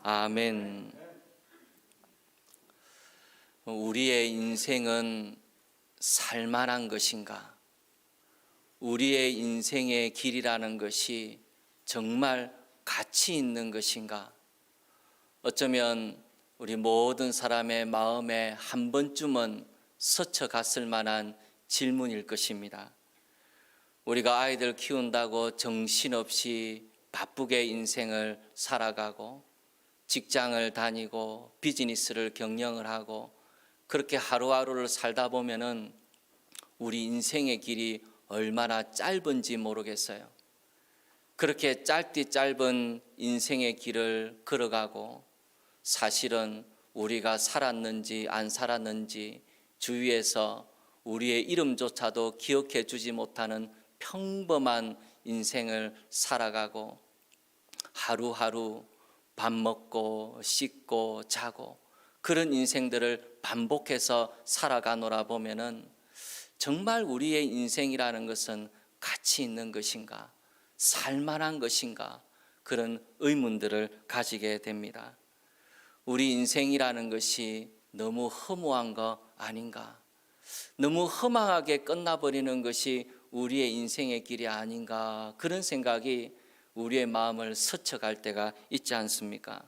아멘. 우리의 인생은 살만한 것인가? 우리의 인생의 길이라는 것이 정말 가치 있는 것인가? 어쩌면 우리 모든 사람의 마음에 한 번쯤은 스쳐갔을 만한 질문일 것입니다. 우리가 아이들 키운다고 정신없이 바쁘게 인생을 살아가고 직장을 다니고 비즈니스를 경영을 하고 그렇게 하루하루를 살다 보면은 우리 인생의 길이 얼마나 짧은지 모르겠어요. 그렇게 짧디 짧은 인생의 길을 걸어가고 사실은 우리가 살았는지 안 살았는지 주위에서 우리의 이름조차도 기억해 주지 못하는 평범한 인생을 살아가고 하루하루 밥 먹고 씻고 자고 그런 인생들을 반복해서 살아가노라 보면은 정말 우리의 인생이라는 것은 가치 있는 것인가? 살만한 것인가? 그런 의문들을 가지게 됩니다. 우리 인생이라는 것이 너무 허무한 거 아닌가? 너무 허망하게 끝나버리는 것이 우리의 인생의 길이 아닌가? 그런 생각이 우리의 마음을 스쳐갈 때가 있지 않습니까?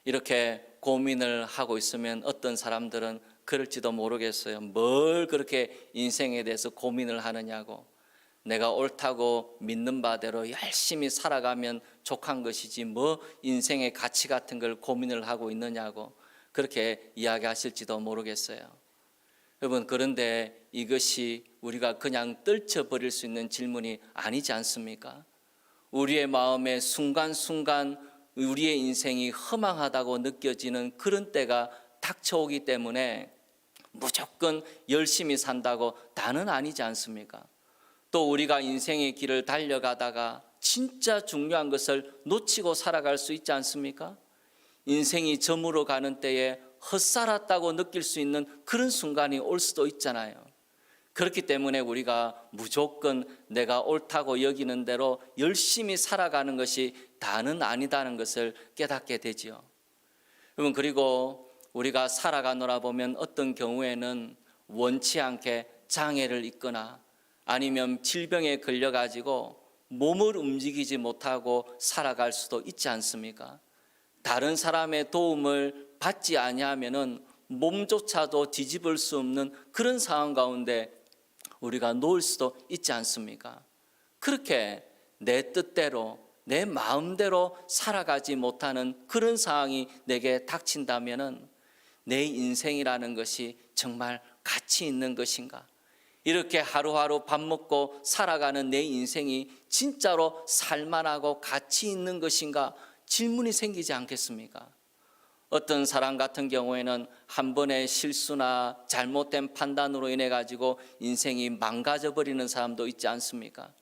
이렇게 고민을 하고 있으면 어떤 사람들은 그럴지도 모르겠어요. 뭘 그렇게 인생에 대해서 고민을 하느냐고. 내가 옳다고 믿는 바대로 열심히 살아가면 족한 것이지 뭐 인생의 가치 같은 걸 고민을 하고 있느냐고 그렇게 이야기하실지도 모르겠어요. 여러분, 그런데 이것이 우리가 그냥 떨쳐버릴 수 있는 질문이 아니지 않습니까? 우리의 마음에 순간순간 우리의 인생이 허망하다고 느껴지는 그런 때가 닥쳐오기 때문에 무조건 열심히 산다고 다는 아니지 않습니까? 또 우리가 인생의 길을 달려가다가 진짜 중요한 것을 놓치고 살아갈 수 있지 않습니까? 인생이 저물어 가는 때에 헛살았다고 느낄 수 있는 그런 순간이 올 수도 있잖아요. 그렇기 때문에 우리가 무조건 내가 옳다고 여기는 대로 열심히 살아가는 것이 다는 아니다는 것을 깨닫게 되지요. 여러분, 그리고 우리가 살아가노라 보면 어떤 경우에는 원치 않게 장애를 입거나 아니면 질병에 걸려가지고 몸을 움직이지 못하고 살아갈 수도 있지 않습니까? 다른 사람의 도움을 받지 아니하면은 몸조차도 뒤집을 수 없는 그런 상황 가운데 우리가 놓을 수도 있지 않습니까? 그렇게 내 뜻대로 내 마음대로 살아가지 못하는 그런 상황이 내게 닥친다면은 내 인생이라는 것이 정말 가치 있는 것인가? 이렇게 하루하루 밥 먹고 살아가는 내 인생이 진짜로 살만하고 가치 있는 것인가? 질문이 생기지 않겠습니까? 어떤 사람 같은 경우에는 한 번의 실수나 잘못된 판단으로 인해 가지고 인생이 망가져 버리는 사람도 있지 않습니까?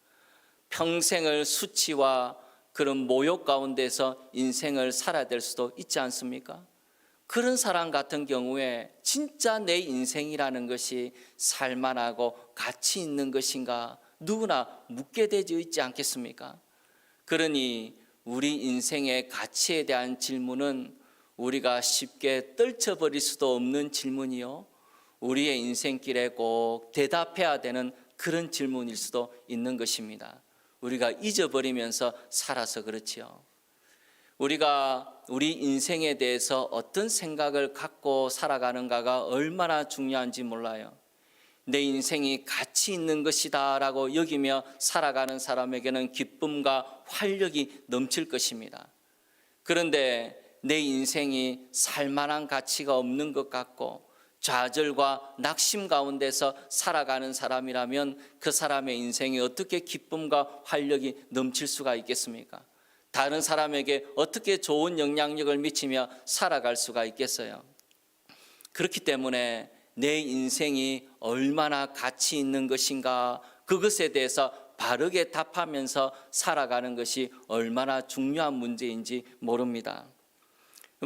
평생을 수치와 그런 모욕 가운데서 인생을 살아야 될 수도 있지 않습니까? 그런 사람 같은 경우에 진짜 내 인생이라는 것이 살만하고 가치 있는 것인가 누구나 묻게 되지 있지 않겠습니까? 그러니 우리 인생의 가치에 대한 질문은 우리가 쉽게 떨쳐버릴 수도 없는 질문이요, 우리의 인생길에 꼭 대답해야 되는 그런 질문일 수도 있는 것입니다. 우리가 잊어버리면서 살아서 그렇지요. 우리가 우리 인생에 대해서 어떤 생각을 갖고 살아가는가가 얼마나 중요한지 몰라요. 내 인생이 가치 있는 것이다 라고 여기며 살아가는 사람에게는 기쁨과 활력이 넘칠 것입니다. 그런데 내 인생이 살만한 가치가 없는 것 같고 좌절과 낙심 가운데서 살아가는 사람이라면 그 사람의 인생이 어떻게 기쁨과 활력이 넘칠 수가 있겠습니까? 다른 사람에게 어떻게 좋은 영향력을 미치며 살아갈 수가 있겠어요? 그렇기 때문에 내 인생이 얼마나 가치 있는 것인가, 그것에 대해서 바르게 답하면서 살아가는 것이 얼마나 중요한 문제인지 모릅니다.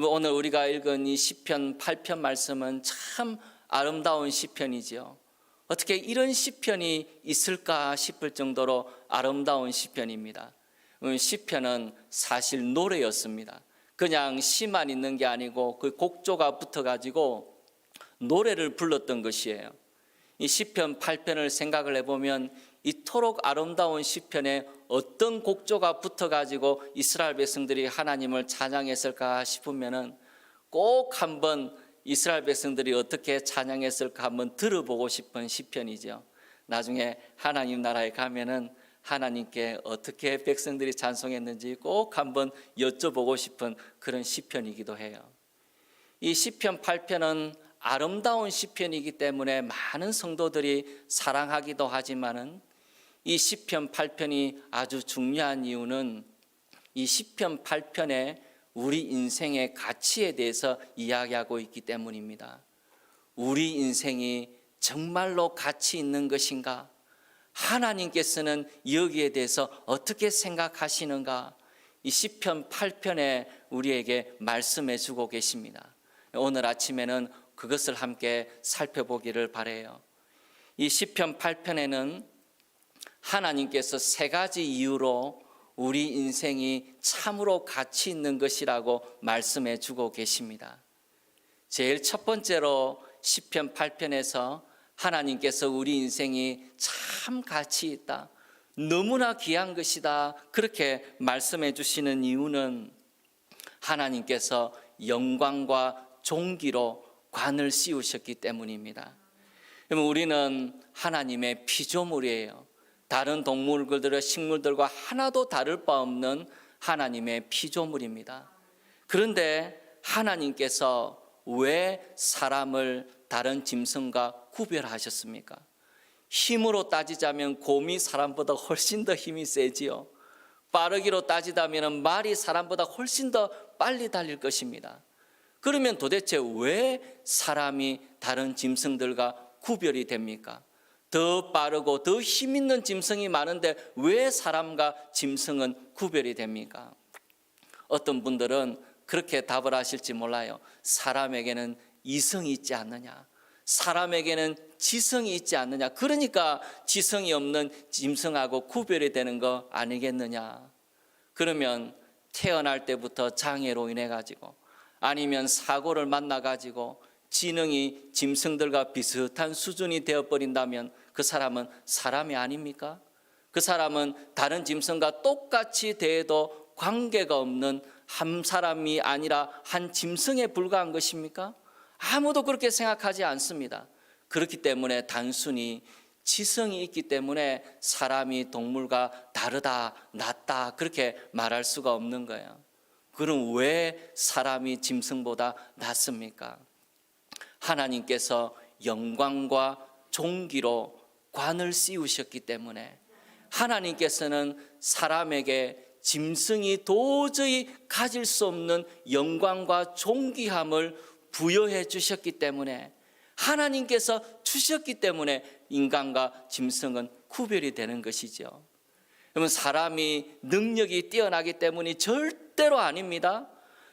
오늘 우리가 읽은 이 시편 8편 말씀은 참 아름다운 시편이지요. 어떻게 이런 시편이 있을까 싶을 정도로 아름다운 시편입니다. 시편은 사실 노래였습니다. 그냥 시만 있는 게 아니고 그 곡조가 붙어가지고 노래를 불렀던 것이에요. 이 시편 8편을 생각을 해보면 이토록 아름다운 시편에 어떤 곡조가 붙어가지고 이스라엘 백성들이 하나님을 찬양했을까 싶으면은 꼭 한번 이스라엘 백성들이 어떻게 찬양했을까 한번 들어보고 싶은 시편이죠. 나중에 하나님 나라에 가면은 하나님께 어떻게 백성들이 찬송했는지 꼭 한번 여쭤보고 싶은 그런 시편이기도 해요. 이 시편 8편은 아름다운 시편이기 때문에 많은 성도들이 사랑하기도 하지만은 이 시편 8편이 아주 중요한 이유는 이 시편 8편에 우리 인생의 가치에 대해서 이야기하고 있기 때문입니다. 우리 인생이 정말로 가치 있는 것인가? 하나님께서는 여기에 대해서 어떻게 생각하시는가? 이 시편 8편에 우리에게 말씀해 주고 계십니다. 오늘 아침에는 그것을 함께 살펴보기를 바라요. 이 시편 8편에는 하나님께서 세 가지 이유로 우리 인생이 참으로 가치 있는 것이라고 말씀해 주고 계십니다. 제일 첫 번째로 시편 8편에서 하나님께서 우리 인생이 참 가치 있다, 너무나 귀한 것이다, 그렇게 말씀해 주시는 이유는 하나님께서 영광과 존귀로 관을 씌우셨기 때문입니다. 그러면 우리는 하나님의 피조물이에요. 다른 동물들과 식물들과 하나도 다를 바 없는 하나님의 피조물입니다. 그런데 하나님께서 왜 사람을 다른 짐승과 구별하셨습니까? 힘으로 따지자면 곰이 사람보다 훨씬 더 힘이 세지요. 빠르기로 따지자면 말이 사람보다 훨씬 더 빨리 달릴 것입니다. 그러면 도대체 왜 사람이 다른 짐승들과 구별이 됩니까? 더 빠르고 더 힘 있는 짐승이 많은데 왜 사람과 짐승은 구별이 됩니까? 어떤 분들은 그렇게 답을 하실지 몰라요. 사람에게는 이성이 있지 않느냐, 사람에게는 지성이 있지 않느냐, 그러니까 지성이 없는 짐승하고 구별이 되는 거 아니겠느냐. 그러면 태어날 때부터 장애로 인해 가지고 아니면 사고를 만나 가지고 지능이 짐승들과 비슷한 수준이 되어버린다면 그 사람은 사람이 아닙니까? 그 사람은 다른 짐승과 똑같이 대해도 관계가 없는 한 사람이 아니라 한 짐승에 불과한 것입니까? 아무도 그렇게 생각하지 않습니다. 그렇기 때문에 단순히 지성이 있기 때문에 사람이 동물과 다르다, 낫다 그렇게 말할 수가 없는 거예요. 그럼 왜 사람이 짐승보다 낫습니까? 하나님께서 영광과 존귀로 관을 씌우셨기 때문에 하나님께서는 사람에게 짐승이 도저히 가질 수 없는 영광과 존귀함을 부여해 주셨기 때문에, 하나님께서 주셨기 때문에 인간과 짐승은 구별이 되는 것이죠. 그러면 사람이 능력이 뛰어나기 때문이 절대로 아닙니다.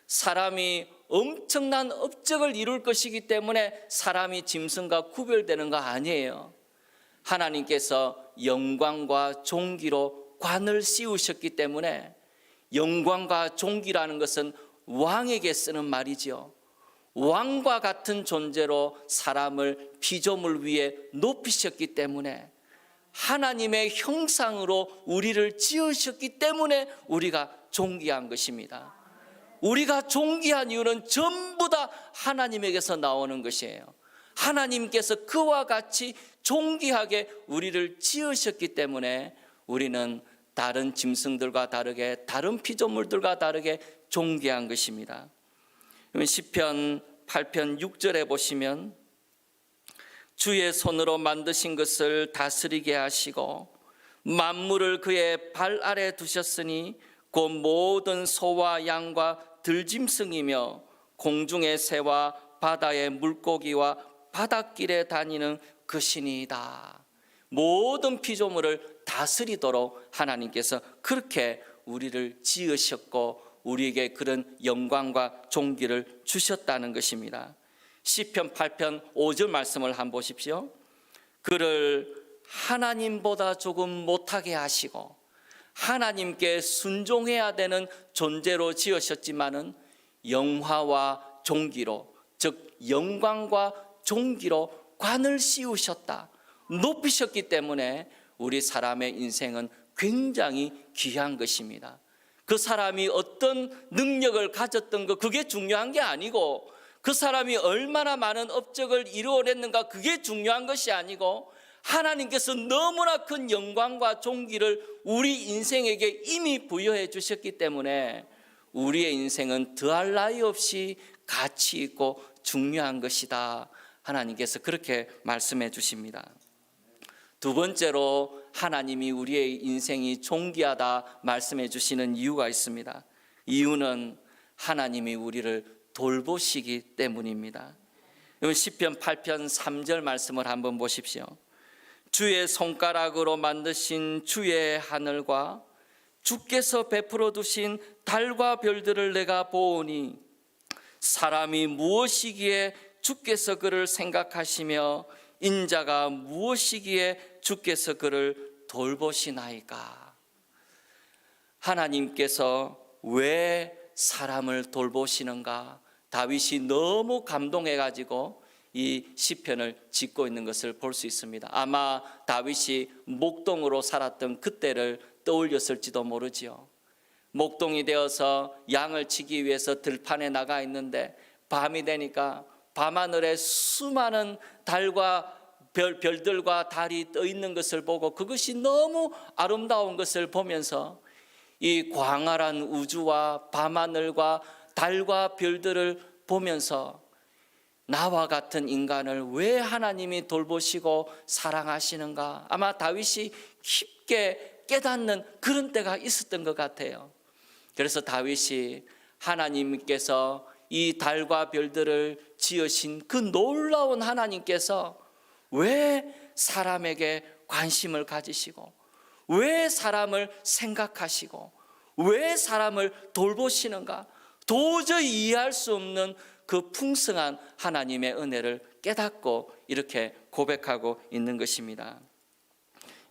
사람이 엄청난 업적을 이룰 것이기 때문에 사람이 짐승과 구별되는 거 아니에요. 하나님께서 영광과 존귀로 관을 씌우셨기 때문에, 영광과 존귀라는 것은 왕에게 쓰는 말이죠. 왕과 같은 존재로 사람을 피조물 위에 높이셨기 때문에, 하나님의 형상으로 우리를 지으셨기 때문에 우리가 존귀한 것입니다. 우리가 존귀한 이유는 전부 다 하나님에게서 나오는 것이에요. 하나님께서 그와 같이 존귀하게 우리를 지으셨기 때문에 우리는 다른 짐승들과 다르게, 다른 피조물들과 다르게 존귀한 것입니다. 시편 8편 6절에 보시면 주의 손으로 만드신 것을 다스리게 하시고 만물을 그의 발 아래 두셨으니 곧 모든 소와 양과 들짐승이며 공중의 새와 바다의 물고기와 바닷길에 다니는 것이니이다. 모든 피조물을 다스리도록 하나님께서 그렇게 우리를 지으셨고 우리에게 그런 영광과 존귀를 주셨다는 것입니다. 시편 8편 5절 말씀을 한번 보십시오. 그를 하나님보다 조금 못하게 하시고 하나님께 순종해야 되는 존재로 지으셨지만은 영화와 존귀로, 즉 영광과 존귀로 관을 씌우셨다, 높이셨기 때문에 우리 사람의 인생은 굉장히 귀한 것입니다. 그 사람이 어떤 능력을 가졌던 것, 그게 중요한 게 아니고, 그 사람이 얼마나 많은 업적을 이루어냈는가, 그게 중요한 것이 아니고, 하나님께서 너무나 큰 영광과 존귀를 우리 인생에게 이미 부여해 주셨기 때문에 우리의 인생은 더할 나위 없이 가치 있고 중요한 것이다, 하나님께서 그렇게 말씀해 주십니다. 두 번째로 하나님이 우리의 인생이 존귀하다 말씀해 주시는 이유가 있습니다. 이유는 하나님이 우리를 돌보시기 때문입니다. 시편 8편 3절 말씀을 한번 보십시오. 주의 손가락으로 만드신 주의 하늘과 주께서 베풀어 두신 달과 별들을 내가 보오니 사람이 무엇이기에 주께서 그를 생각하시며 인자가 무엇이기에 주께서 그를 돌보시나이까. 하나님께서 왜 사람을 돌보시는가, 다윗이 너무 감동해가지고 이 시편을 짓고 있는 것을 볼 수 있습니다. 아마 다윗이 목동으로 살았던 그때를 떠올렸을지도 모르지요. 목동이 되어서 양을 치기 위해서 들판에 나가 있는데 밤이 되니까 밤하늘에 수많은 달과 별들과 달이 떠 있는 것을 보고 그것이 너무 아름다운 것을 보면서 이 광활한 우주와 밤하늘과 달과 별들을 보면서 나와 같은 인간을 왜 하나님이 돌보시고 사랑하시는가, 아마 다윗이 깊게 깨닫는 그런 때가 있었던 것 같아요. 그래서 다윗이 하나님께서 이 달과 별들을 지으신 그 놀라운 하나님께서 왜 사람에게 관심을 가지시고, 왜 사람을 생각하시고, 왜 사람을 돌보시는가, 도저히 이해할 수 없는 그 풍성한 하나님의 은혜를 깨닫고 이렇게 고백하고 있는 것입니다.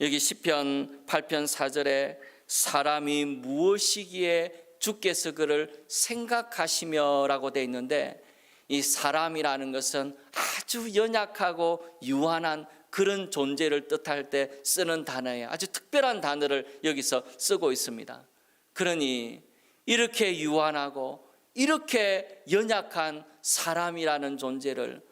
여기 시편 8편 4절에 사람이 무엇이기에 주께서 그를 생각하시며 라고 되어 있는데, 이 사람이라는 것은 아주 연약하고 유한한 그런 존재를 뜻할 때 쓰는 단어예요. 아주 특별한 단어를 여기서 쓰고 있습니다. 그러니 이렇게 유한하고 이렇게 연약한 사람이라는 존재를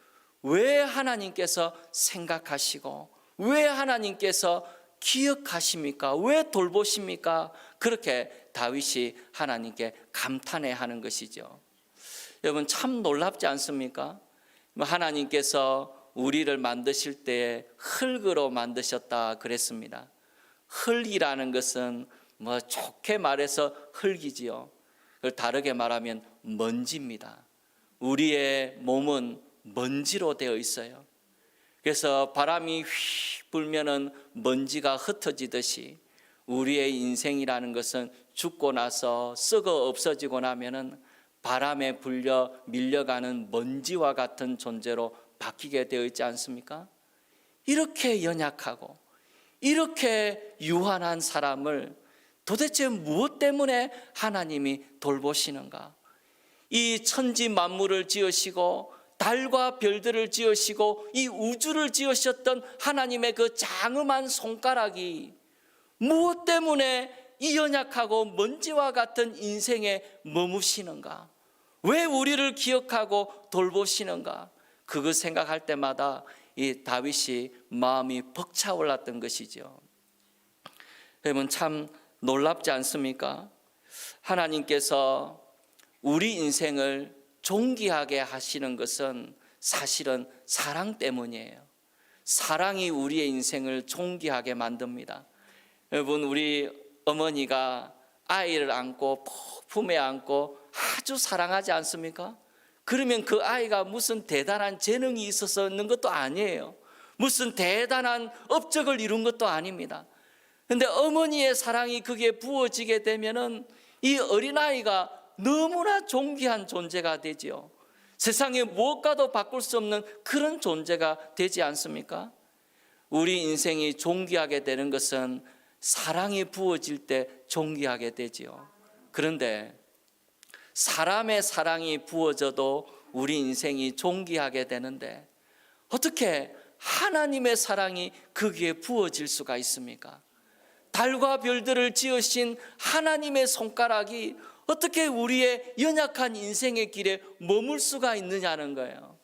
왜 하나님께서 생각하시고 왜 하나님께서 기억하십니까? 왜 돌보십니까? 그렇게 다윗이 하나님께 감탄해 하는 것이죠. 여러분, 참 놀랍지 않습니까? 하나님께서 우리를 만드실 때 흙으로 만드셨다 그랬습니다. 흙이라는 것은 좋게 말해서 흙이지요. 그걸 다르게 말하면 먼지입니다. 우리의 몸은 먼지로 되어 있어요. 그래서 바람이 휙 불면은 먼지가 흩어지듯이 우리의 인생이라는 것은 죽고 나서 썩어 없어지고 나면은 바람에 불려 밀려가는 먼지와 같은 존재로 바뀌게 되어 있지 않습니까? 이렇게 연약하고 이렇게 유한한 사람을 도대체 무엇 때문에 하나님이 돌보시는가? 이 천지 만물을 지으시고 달과 별들을 지으시고 이 우주를 지으셨던 하나님의 그 장엄한 손가락이 무엇 때문에 이 연약하고 먼지와 같은 인생에 머무시는가? 왜 우리를 기억하고 돌보시는가? 그거 생각할 때마다 이 다윗이 마음이 벅차올랐던 것이죠. 여러분, 참 놀랍지 않습니까? 하나님께서 우리 인생을 존귀하게 하시는 것은 사실은 사랑 때문이에요. 사랑이 우리의 인생을 존귀하게 만듭니다. 여러분, 우리 어머니가 아이를 안고 품에 안고 아주 사랑하지 않습니까? 그러면 그 아이가 무슨 대단한 재능이 있었는 것도 아니에요. 무슨 대단한 업적을 이룬 것도 아닙니다. 그런데 어머니의 사랑이 그게 부어지게 되면은 이 어린아이가 너무나 존귀한 존재가 되지요. 세상에 무엇과도 바꿀 수 없는 그런 존재가 되지 않습니까? 우리 인생이 존귀하게 되는 것은 사랑이 부어질 때 존귀하게 되지요. 그런데 사람의 사랑이 부어져도 우리 인생이 존귀하게 되는데 어떻게 하나님의 사랑이 거기에 부어질 수가 있습니까? 달과 별들을 지으신 하나님의 손가락이 어떻게 우리의 연약한 인생의 길에 머물 수가 있느냐는 거예요.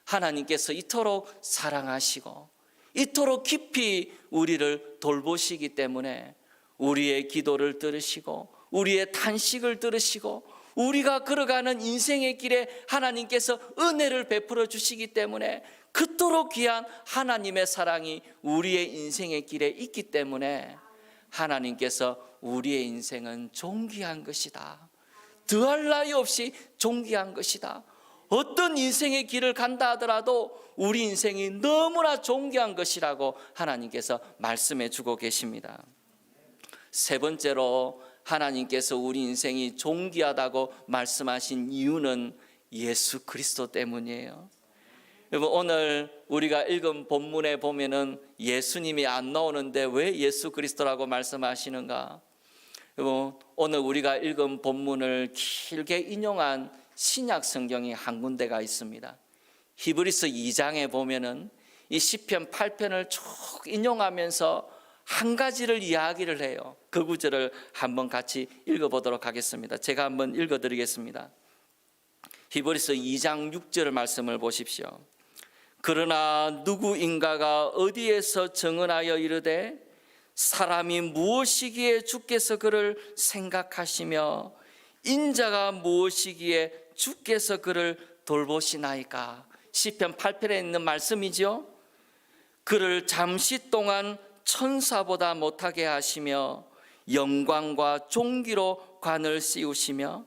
하나님께서 이토록 사랑하시고 이토록 깊이 우리를 돌보시기 때문에 우리의 기도를 들으시고 우리의 탄식을 들으시고 우리가 걸어가는 인생의 길에 하나님께서 은혜를 베풀어 주시기 때문에 그토록 귀한 하나님의 사랑이 우리의 인생의 길에 있기 때문에 하나님께서 우리의 인생은 존귀한 것이다. 더할 나위 없이 존귀한 것이다. 어떤 인생의 길을 간다 하더라도 우리 인생이 너무나 존귀한 것이라고 하나님께서 말씀해 주고 계십니다. 세 번째로 하나님께서 우리 인생이 존귀하다고 말씀하신 이유는 예수 그리스도 때문이에요. 여러분, 오늘 우리가 읽은 본문에 보면은 예수님이 안 나오는데 왜 예수 그리스도라고 말씀하시는가? 여러분, 오늘 우리가 읽은 본문을 길게 인용한 신약 성경이 한 군데가 있습니다. 히브리서 2장에 보면은 이 시편 8편을 쭉 인용하면서 한 가지를 이야기를 해요. 그 구절을 한번 같이 읽어보도록 하겠습니다. 제가 한번 읽어드리겠습니다. 히브리서 2장 6절 말씀을 보십시오. 그러나 누구인가가 어디에서 증언하여 이르되 사람이 무엇이기에 주께서 그를 생각하시며 인자가 무엇이기에 주께서 그를 돌보시나이까. 시편 8편에 있는 말씀이죠. 그를 잠시 동안 천사보다 못하게 하시며 영광과 존귀로 관을 씌우시며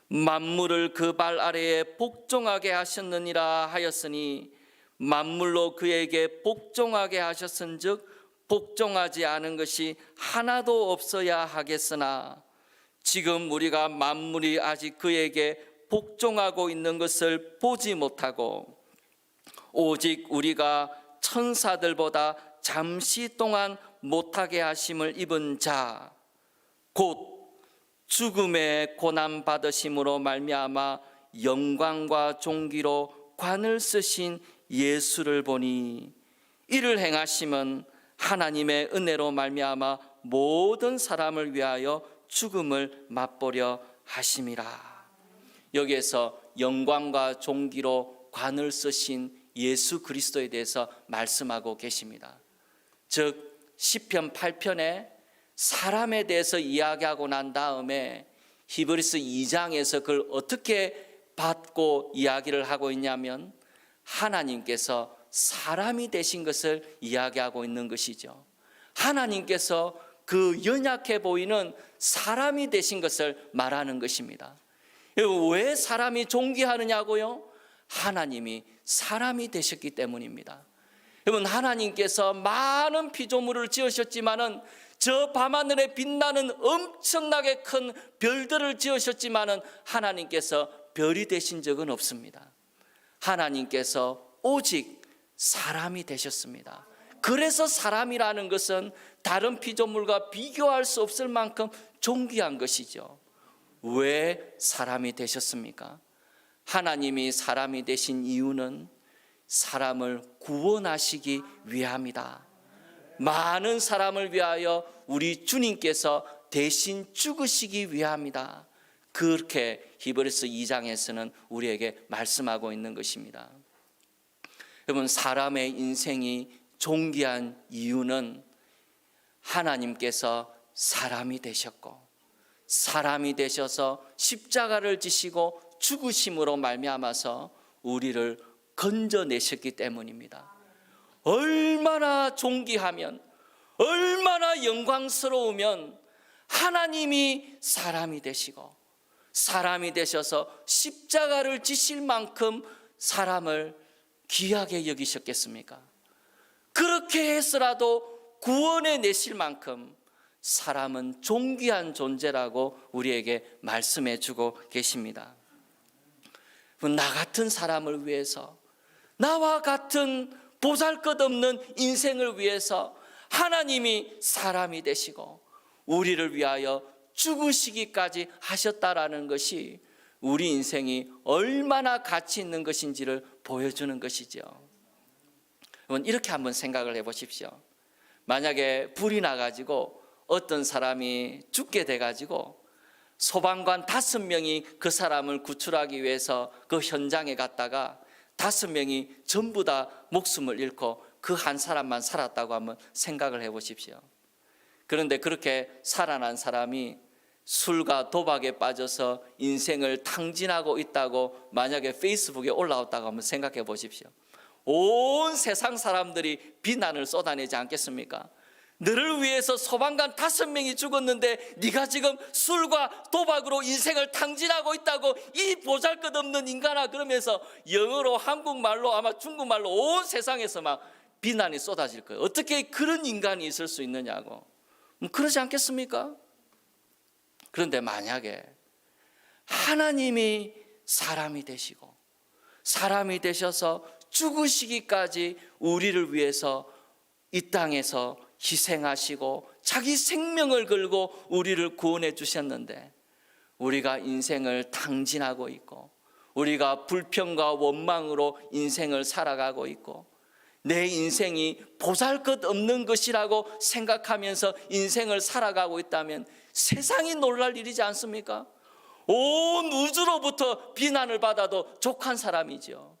만물을 그 발 아래에 복종하게 하셨느니라 하였으니 만물로 그에게 복종하게 하셨은즉 복종하지 않은 것이 하나도 없어야 하겠으나 지금 우리가 만물이 아직 그에게 복종하고 있는 것을 보지 못하고 오직 우리가 천사들보다 잠시 동안 못하게 하심을 입은 자 곧 죽음의 고난 받으심으로 말미암아 영광과 존귀로 관을 쓰신 예수를 보니 이를 행하심은 하나님의 은혜로 말미암아 모든 사람을 위하여 죽음을 맛보려 하심이라. 여기에서 영광과 존귀로 관을 쓰신 예수 그리스도에 대해서 말씀하고 계십니다. 즉 시편 8편에 사람에 대해서 이야기하고 난 다음에 히브리서 2장에서 그걸 어떻게 받고 이야기를 하고 있냐면 하나님께서 사람이 되신 것을 이야기하고 있는 것이죠. 하나님께서 그 연약해 보이는 사람이 되신 것을 말하는 것입니다. 왜 사람이 존귀하느냐고요? 하나님이 사람이 되셨기 때문입니다. 여러분, 하나님께서 많은 피조물을 지으셨지만은 저 밤하늘에 빛나는 엄청나게 큰 별들을 지으셨지만은 하나님께서 별이 되신 적은 없습니다. 하나님께서 오직 사람이 되셨습니다. 그래서 사람이라는 것은 다른 피조물과 비교할 수 없을 만큼 존귀한 것이죠. 왜 사람이 되셨습니까? 하나님이 사람이 되신 이유는 사람을 구원하시기 위함이다. 많은 사람을 위하여 우리 주님께서 대신 죽으시기 위함이다. 그렇게 히브리서 2장에서는 우리에게 말씀하고 있는 것입니다. 여러분, 사람의 인생이 존귀한 이유는 하나님께서 사람이 되셨고 사람이 되셔서 십자가를 지시고 죽으심으로 말미암아서 우리를 건져내셨기 때문입니다. 얼마나 존귀하면 얼마나 영광스러우면 하나님이 사람이 되시고 사람이 되셔서 십자가를 지실 만큼 사람을 귀하게 여기셨겠습니까? 그렇게 해서라도 구원해 내실 만큼 사람은 존귀한 존재라고 우리에게 말씀해 주고 계십니다. 나 같은 사람을 위해서, 나와 같은 보잘것없는 인생을 위해서 하나님이 사람이 되시고 우리를 위하여 죽으시기까지 하셨다라는 것이 우리 인생이 얼마나 가치 있는 것인지를 보여주는 것이죠. 여러분, 이렇게 한번 생각을 해보십시오. 만약에 불이 나가지고 어떤 사람이 죽게 돼가지고 소방관 5명이 그 사람을 구출하기 위해서 그 현장에 갔다가 5명이 전부 다 목숨을 잃고 그 한 사람만 살았다고 한번 생각을 해보십시오. 그런데 그렇게 살아난 사람이 술과 도박에 빠져서 인생을 탕진하고 있다고 만약에 페이스북에 올라왔다고 한번 생각해 보십시오. 온 세상 사람들이 비난을 쏟아내지 않겠습니까? 너를 위해서 소방관 5명이 죽었는데 네가 지금 술과 도박으로 인생을 탕진하고 있다고, 이 보잘것없는 인간아, 그러면서 영어로, 한국말로, 아마 중국말로 온 세상에서 막 비난이 쏟아질 거예요. 어떻게 그런 인간이 있을 수 있느냐고. 그러지 않겠습니까? 그런데 만약에 하나님이 사람이 되시고 사람이 되셔서 죽으시기까지 우리를 위해서 이 땅에서 희생하시고 자기 생명을 걸고 우리를 구원해 주셨는데, 우리가 인생을 탕진하고 있고 우리가 불평과 원망으로 인생을 살아가고 있고 내 인생이 보잘것없는 것이라고 생각하면서 인생을 살아가고 있다면 세상이 놀랄 일이지 않습니까? 온 우주로부터 비난을 받아도 족한 사람이죠.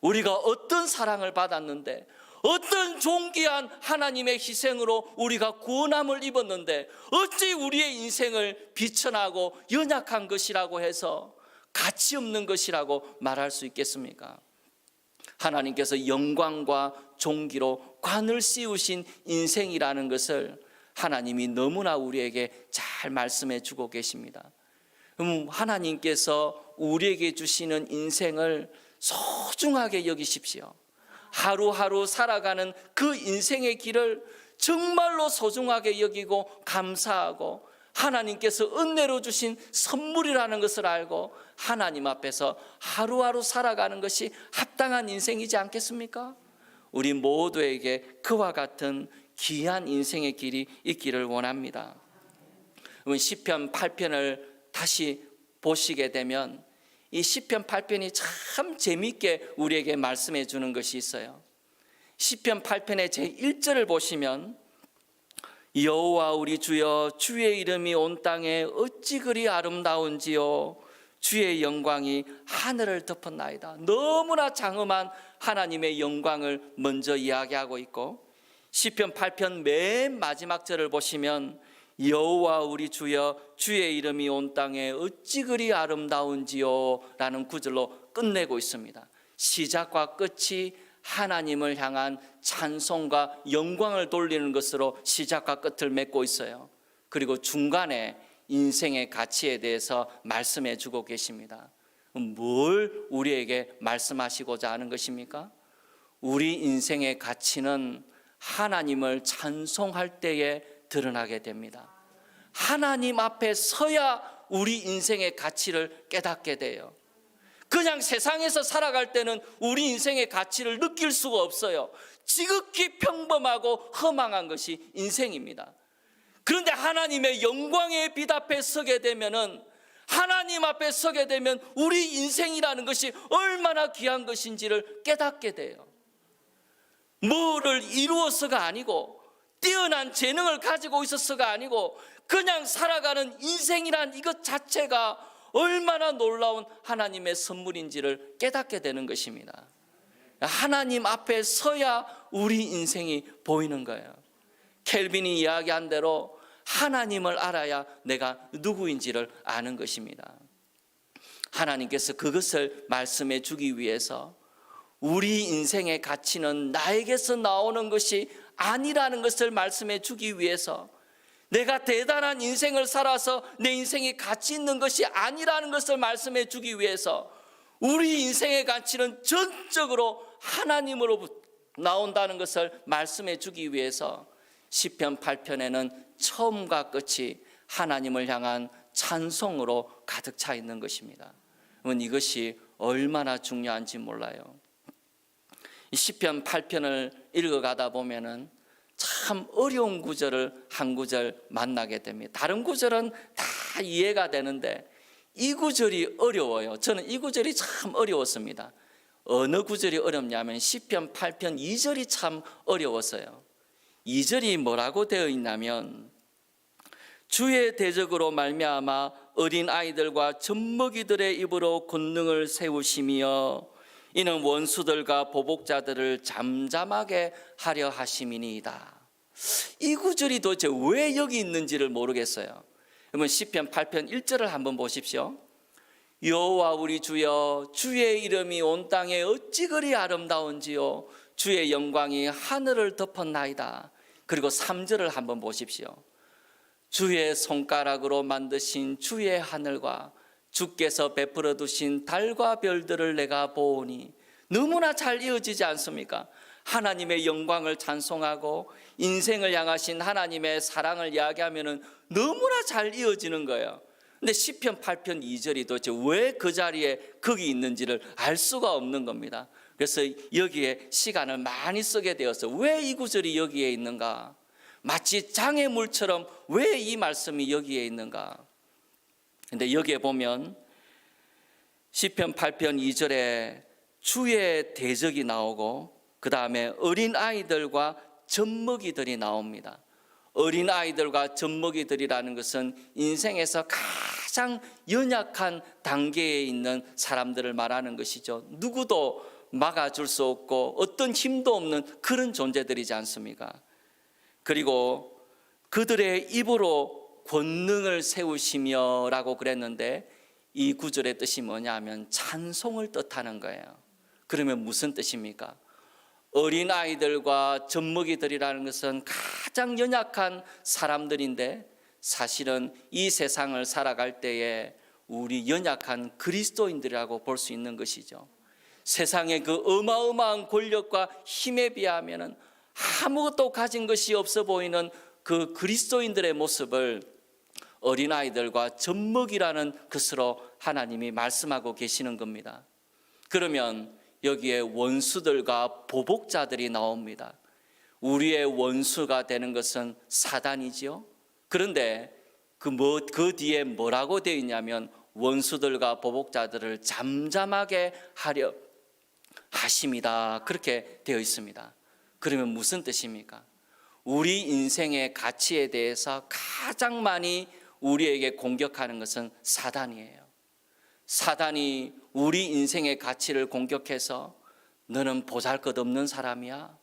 우리가 어떤 사랑을 받았는데, 어떤 존귀한 하나님의 희생으로 우리가 구원함을 입었는데 어찌 우리의 인생을 비천하고 연약한 것이라고 해서 가치 없는 것이라고 말할 수 있겠습니까? 하나님께서 영광과 존귀로 관을 씌우신 인생이라는 것을 하나님이 너무나 우리에게 잘 말씀해 주고 계십니다. 하나님께서 우리에게 주시는 인생을 소중하게 여기십시오. 하루하루 살아가는 그 인생의 길을 정말로 소중하게 여기고 감사하고 하나님께서 은혜로 주신 선물이라는 것을 알고 하나님 앞에서 하루하루 살아가는 것이 합당한 인생이지 않겠습니까? 우리 모두에게 그와 같은 귀한 인생의 길이 있기를 원합니다. 시편 8편을 다시 보시게 되면 이 시편 8편이 참 재미있게 우리에게 말씀해 주는 것이 있어요. 시편 8편의 제1절을 보시면 여호와 우리 주여, 주의 이름이 온 땅에 어찌 그리 아름다운지요, 주의 영광이 하늘을 덮었나이다. 너무나 장엄한 하나님의 영광을 먼저 이야기하고 있고, 시편 8편 맨 마지막 절을 보시면 여호와 우리 주여, 주의 이름이 온 땅에 어찌 그리 아름다운지요 라는 구절로 끝내고 있습니다. 시작과 끝이 하나님을 향한 찬송과 영광을 돌리는 것으로 시작과 끝을 맺고 있어요. 그리고 중간에 인생의 가치에 대해서 말씀해 주고 계십니다. 뭘 우리에게 말씀하시고자 하는 것입니까? 우리 인생의 가치는 하나님을 찬송할 때에 드러나게 됩니다. 하나님 앞에 서야 우리 인생의 가치를 깨닫게 돼요. 그냥 세상에서 살아갈 때는 우리 인생의 가치를 느낄 수가 없어요. 지극히 평범하고 허망한 것이 인생입니다. 그런데 하나님의 영광의 빛 앞에 서게 되면은, 하나님 앞에 서게 되면 우리 인생이라는 것이 얼마나 귀한 것인지를 깨닫게 돼요. 뭐를 이루어서가 아니고 뛰어난 재능을 가지고 있어서가 아니고 그냥 살아가는 인생이란 이것 자체가 얼마나 놀라운 하나님의 선물인지를 깨닫게 되는 것입니다. 하나님 앞에 서야 우리 인생이 보이는 거예요. 켈빈이 이야기한 대로 하나님을 알아야 내가 누구인지를 아는 것입니다. 하나님께서 그것을 말씀해 주기 위해서 우리 인생의 가치는 나에게서 나오는 것이 아니라는 것을 말씀해 주기 위해서, 내가 대단한 인생을 살아서 내 인생이 가치 있는 것이 아니라는 것을 말씀해 주기 위해서 우리 인생의 가치는 전적으로 하나님으로부터 나온다는 것을 말씀해 주기 위해서 시편 8편에는 처음과 끝이 하나님을 향한 찬송으로 가득 차 있는 것입니다. 이것이 얼마나 중요한지 몰라요. 이 시편 8편을 읽어가다 보면은 참 어려운 구절을 한 구절 만나게 됩니다. 다른 구절은 다 이해가 되는데 이 구절이 어려워요. 저는 이 구절이 참 어려웠습니다. 어느 구절이 어렵냐면 시편 8편 2절이 참 어려웠어요. 2절이 뭐라고 되어 있냐면 주의 대적으로 말미암아 어린 아이들과 젖먹이들의 입으로 권능을 세우시며 이는 원수들과 보복자들을 잠잠하게 하려 하심이니이다. 이 구절이 도대체 왜 여기 있는지를 모르겠어요. 그러면 시편 8편 1절을 한번 보십시오. 여호와 우리 주여, 주의 이름이 온 땅에 어찌 그리 아름다운지요, 주의 영광이 하늘을 덮었나이다. 그리고 3절을 한번 보십시오. 주의 손가락으로 만드신 주의 하늘과 주께서 베풀어 두신 달과 별들을 내가 보오니. 너무나 잘 이어지지 않습니까? 하나님의 영광을 찬송하고 인생을 향하신 하나님의 사랑을 이야기하면 너무나 잘 이어지는 거예요. 근데 시편 8편 2절이 도대체 왜 그 자리에 거기 있는지를 알 수가 없는 겁니다. 그래서 여기에 시간을 많이 쓰게 되었어요. 왜 이 구절이 여기에 있는가? 마치 장애물처럼 왜 이 말씀이 여기에 있는가? 근데 여기에 보면 시편 8편 2절에 주의 대적이 나오고 그 다음에 어린아이들과 젖먹이들이 나옵니다. 어린아이들과 젖먹이들이라는 것은 인생에서 가장 연약한 단계에 있는 사람들을 말하는 것이죠. 누구도 막아줄 수 없고 어떤 힘도 없는 그런 존재들이지 않습니까? 그리고 그들의 입으로 권능을 세우시며 라고 그랬는데 이 구절의 뜻이 뭐냐 하면 찬송을 뜻하는 거예요. 그러면 무슨 뜻입니까? 어린아이들과 젖먹이들이라는 것은 가장 연약한 사람들인데 사실은 이 세상을 살아갈 때에 우리 연약한 그리스도인들이라고 볼 수 있는 것이죠. 세상의 그 어마어마한 권력과 힘에 비하면 아무것도 가진 것이 없어 보이는 그 그리스도인들의 모습을 어린아이들과 젖먹이라는 것으로 하나님이 말씀하고 계시는 겁니다. 그러면 여기에 원수들과 보복자들이 나옵니다. 우리의 원수가 되는 것은 사단이지요. 그런데 그 뒤에 뭐라고 되어 있냐면 원수들과 보복자들을 잠잠하게 하려 하심이다. 그렇게 되어 있습니다. 그러면 무슨 뜻입니까? 우리 인생의 가치에 대해서 가장 많이 우리에게 공격하는 것은 사단이에요. 사단이 우리 인생의 가치를 공격해서 너는 보잘것없는 사람이야.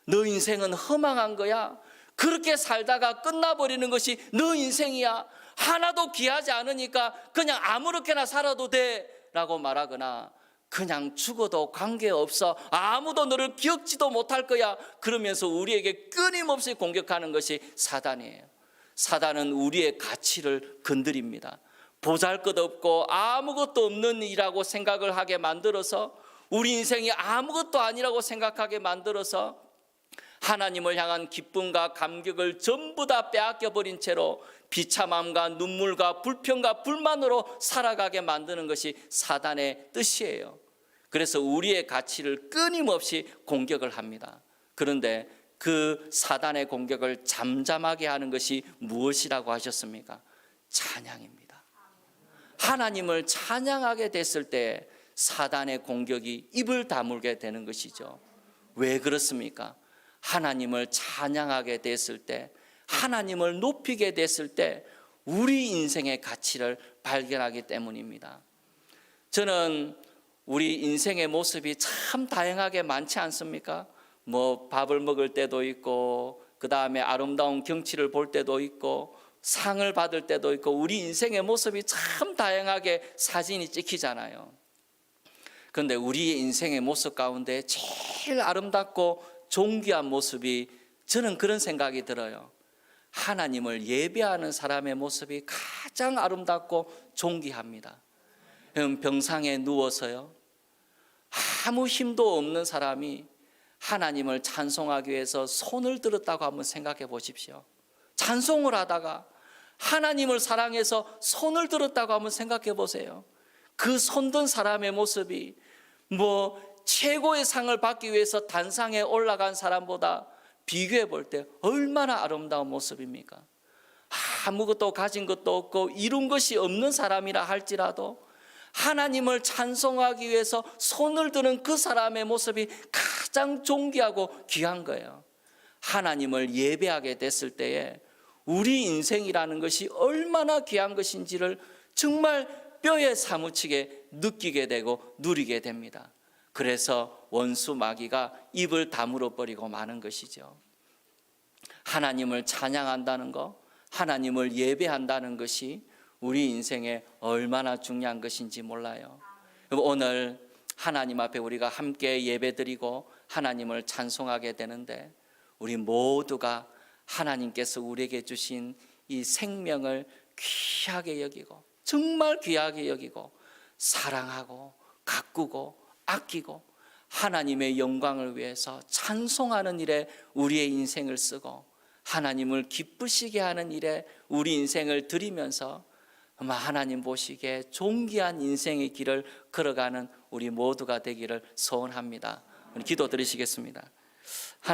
너 인생은 허망한 거야. 그렇게 살다가 끝나버리는 것이 너 인생이야. 하나도 귀하지 않으니까 그냥 아무렇게나 살아도 돼 라고 말하거나 그냥 죽어도 관계없어. 아무도 너를 기억지도 못할 거야. 그러면서 우리에게 끊임없이 공격하는 것이 사단이에요. 사단은 우리의 가치를 건드립니다. 보잘것없고 아무것도 없는 일이라고 생각을 하게 만들어서 우리 인생이 아무것도 아니라고 생각하게 만들어서 하나님을 향한 기쁨과 감격을 전부 다 빼앗겨버린 채로 비참함과 눈물과 불평과 불만으로 살아가게 만드는 것이 사단의 뜻이에요. 그래서 우리의 가치를 끊임없이 공격을 합니다. 그런데 그 사단의 공격을 잠잠하게 하는 것이 무엇이라고 하셨습니까? 찬양입니다. 하나님을 찬양하게 됐을 때 사단의 공격이 입을 다물게 되는 것이죠. 왜 그렇습니까? 하나님을 찬양하게 됐을 때, 하나님을 높이게 됐을 때 우리 인생의 가치를 발견하기 때문입니다. 저는 우리 인생의 모습이 참 다양하게 많지 않습니까? 뭐 밥을 먹을 때도 있고, 그 다음에 아름다운 경치를 볼 때도 있고, 상을 받을 때도 있고, 우리 인생의 모습이 참 다양하게 사진이 찍히잖아요. 그런데 우리 인생의 모습 가운데 제일 아름답고 존귀한 모습이, 저는 그런 생각이 들어요. 하나님을 예배하는 사람의 모습이 가장 아름답고 존귀합니다. 병상에 누워서요, 아무 힘도 없는 사람이 하나님을 찬송하기 위해서 손을 들었다고 한번 생각해 보십시오. 찬송을 하다가 하나님을 사랑해서 손을 들었다고 한번 생각해 보세요. 그 손든 사람의 모습이 뭐 최고의 상을 받기 위해서 단상에 올라간 사람보다 비교해 볼 때 얼마나 아름다운 모습입니까? 아무것도 가진 것도 없고 이룬 것이 없는 사람이라 할지라도 하나님을 찬송하기 위해서 손을 드는 그 사람의 모습이 가장 존귀하고 귀한 거예요. 하나님을 예배하게 됐을 때에 우리 인생이라는 것이 얼마나 귀한 것인지를 정말 뼈에 사무치게 느끼게 되고 누리게 됩니다. 그래서 원수 마귀가 입을 다물어 버리고 마는 것이죠. 하나님을 찬양한다는 것, 하나님을 예배한다는 것이 우리 인생에 얼마나 중요한 것인지 몰라요. 오늘 하나님 앞에 우리가 함께 예배드리고 하나님을 찬송하게 되는데 우리 모두가 하나님께서 우리에게 주신 이 생명을 귀하게 여기고 정말 귀하게 여기고 사랑하고 가꾸고 아끼고 하나님의 영광을 위해서 찬송하는 일에 우리의 인생을 쓰고 하나님을 기쁘시게 하는 일에 우리 인생을 드리면서 아마 하나님 보시기에 존귀한 인생의 길을 걸어가는 우리 모두가 되기를 소원합니다. 기도 드리시겠습니다.